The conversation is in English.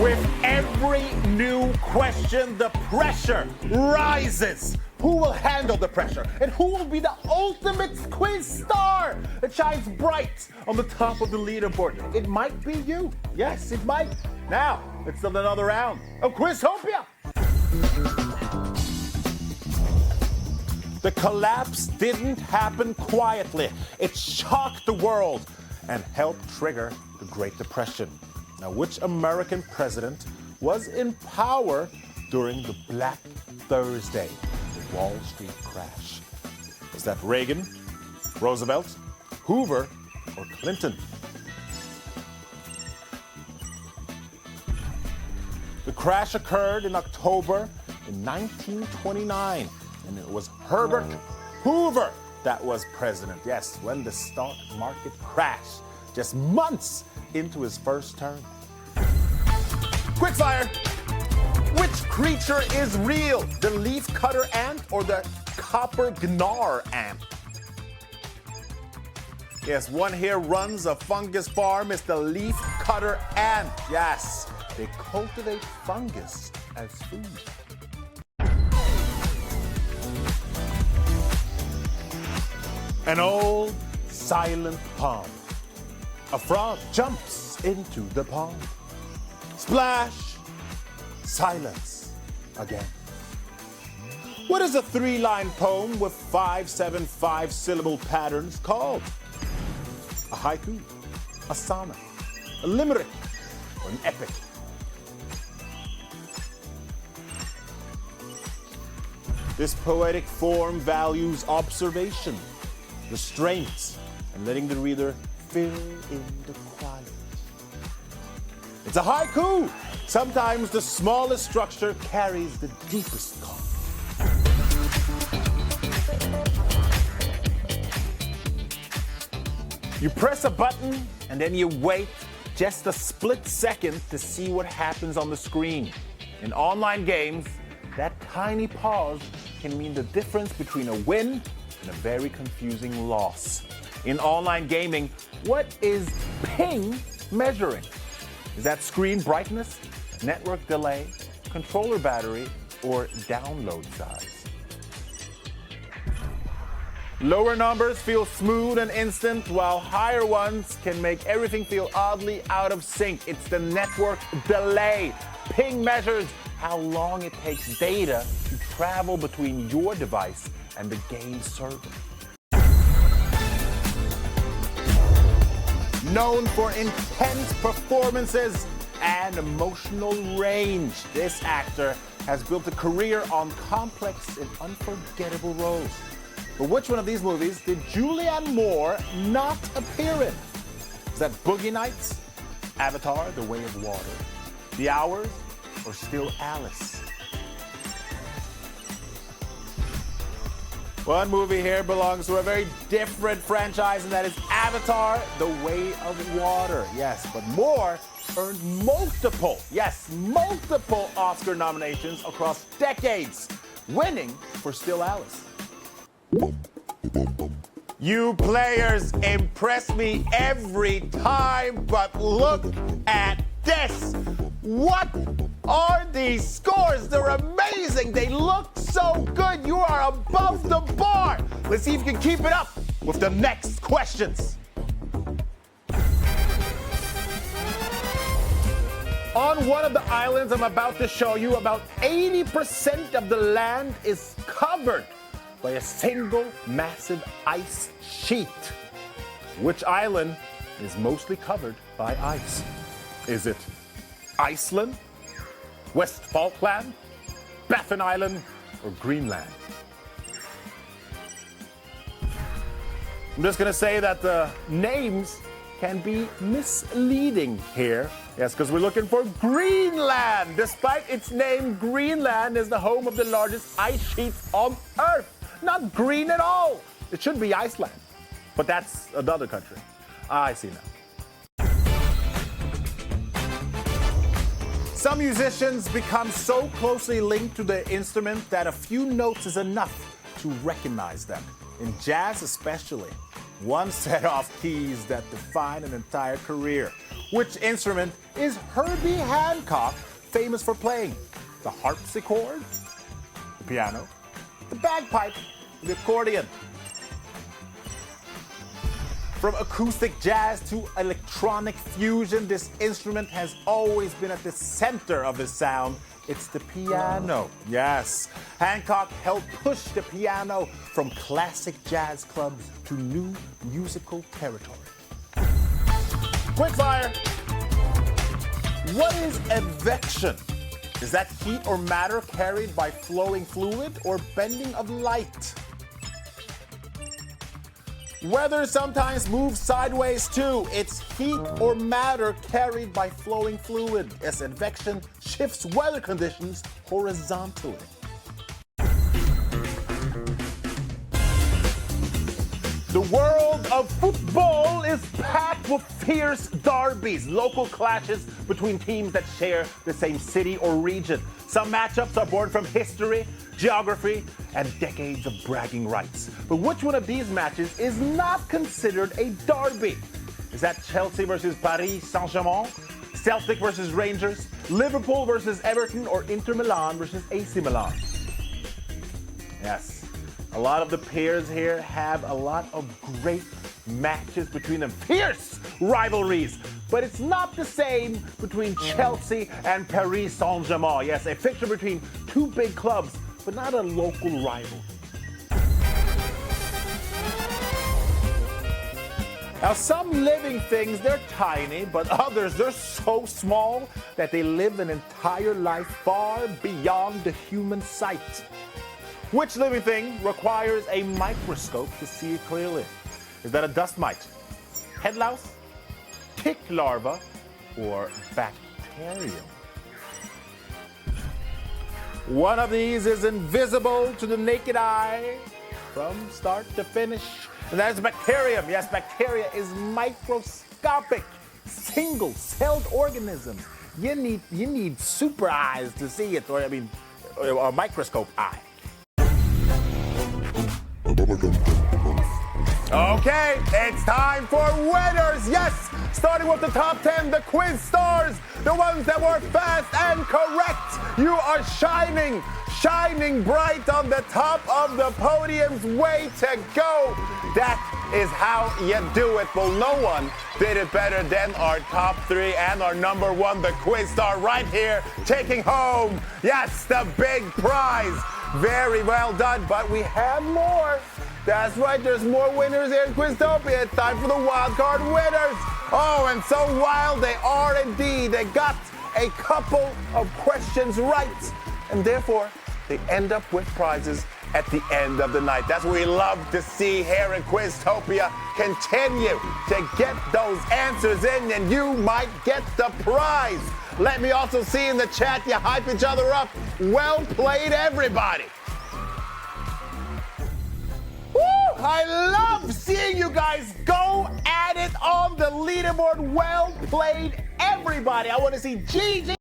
With every new question, the pressure rises. Who will handle the pressure? And who will be the ultimate quiz star that shines bright on the top of the leaderboard? It might be you. Yes, it might. Now, it's another round of Quiztopia. The collapse didn't happen quietly. It shocked the world and helped trigger the Great Depression. Now, which American president was in power during the Black Thursday, the Wall Street crash? Was that Reagan, Roosevelt, Hoover, or Clinton? The crash occurred in October in 1929, and it was Herbert Hoover that was president. Yes, when the stock market crashed, just months into his first term. Quickfire! Which creature is real? The leafcutter ant or the copper gnar ant? Yes, one here runs a fungus farm. It's the leafcutter ant. Yes, they cultivate fungus as food. An old silent pond. A frog jumps into the pond. Splash! Silence again. What is a 3-line poem with 5, 7, 5-syllable patterns called? A haiku, a sonnet, a limerick, or an epic? This poetic form values observation, restraint, and letting the reader fill in the quiet. It's a haiku. Sometimes the smallest structure carries the deepest calm. You press a button and then you wait just a split second to see what happens on the screen. In online games, that tiny pause can mean the difference between a win and a very confusing loss. In online gaming, what is ping measuring? Is that screen brightness, network delay, controller battery, or download size? Lower numbers feel smooth and instant, while higher ones can make everything feel oddly out of sync. It's the network delay. Ping measures how long it takes data to travel between your device and the game server. Known for intense performances and emotional range, this actor has built a career on complex and unforgettable roles. But which one of these movies did Julianne Moore not appear in? Is that Boogie Nights, Avatar, The Way of Water, The Hours, or Still Alice? One movie here belongs to a very different franchise, and that is Avatar, The Way of Water. Yes, but Moore earned multiple Oscar nominations across decades, winning for Still Alice. You players impress me every time, but look at this. What are these scores? They're amazing. They look so good. You are above the bar. Let's see if you can keep it up with the next questions. On one of the islands I'm about to show you, about 80% of the land is covered by a single massive ice sheet. Which island is mostly covered by ice? Is it Iceland, West Falkland, Baffin Island, or Greenland? I'm just going to say that the names can be misleading here. Yes, because we're looking for Greenland. Despite its name, Greenland is the home of the largest ice sheets on Earth. Not green at all. It should be Iceland. But that's another country. I see now. Some musicians become so closely linked to the instrument that a few notes is enough to recognize them. In jazz especially, one set of keys that define an entire career. Which instrument is Herbie Hancock famous for playing? The harpsichord, the piano, the bagpipe, the accordion. From acoustic jazz to electronic fusion, this instrument has always been at the center of his sound. It's the piano. Yes, Hancock helped push the piano from classic jazz clubs to new musical territory. Quickfire. What is advection? Is that heat or matter carried by flowing fluid or bending of light? Weather sometimes moves sideways too. It's heat or matter carried by flowing fluid, as advection shifts weather conditions horizontally. The world of football is packed with fierce derbies, local clashes between teams that share the same city or region. Some matchups are born from history, geography, and decades of bragging rights. But which one of these matches is not considered a derby? Is that Chelsea versus Paris Saint-Germain, Celtic versus Rangers, Liverpool versus Everton, or Inter Milan versus AC Milan? Yes. A lot of the pairs here have a lot of great matches between them, fierce rivalries. But it's not the same between Chelsea and Paris Saint-Germain. Yes, a fixture between two big clubs, but not a local rival. Now, some living things, they're tiny, but others, they're so small that they live an entire life far beyond the human sight. Which living thing requires a microscope to see it clearly? Is that a dust mite, head louse, tick larva, or bacterium? One of these is invisible to the naked eye from start to finish, and that is bacterium. Yes, bacteria is microscopic, single-celled organisms. You need super eyes to see it, or a microscope eye. Okay, it's time for winners. Yes, starting with the top 10, the quiz stars, the ones that were fast and correct. You are shining bright on the top of the podiums. Way to go. That is how you do it. Well, no one did it better than our top three and our number one, the quiz star, right here, taking home, yes, the big prize. Very well done, but we have more. That's right, there's more winners here in Quiztopia. It's time for the wildcard winners. Oh, and so wild they are indeed. They got a couple of questions right, and therefore they end up with prizes at the end of the night. That's what we love to see here in Quiztopia. Continue to get those answers in, and you might get the prize. Let me also see in the chat, you hype each other up. Well played, everybody. Woo! I love seeing you guys go at it on the leaderboard. Well played, everybody. I want to see GG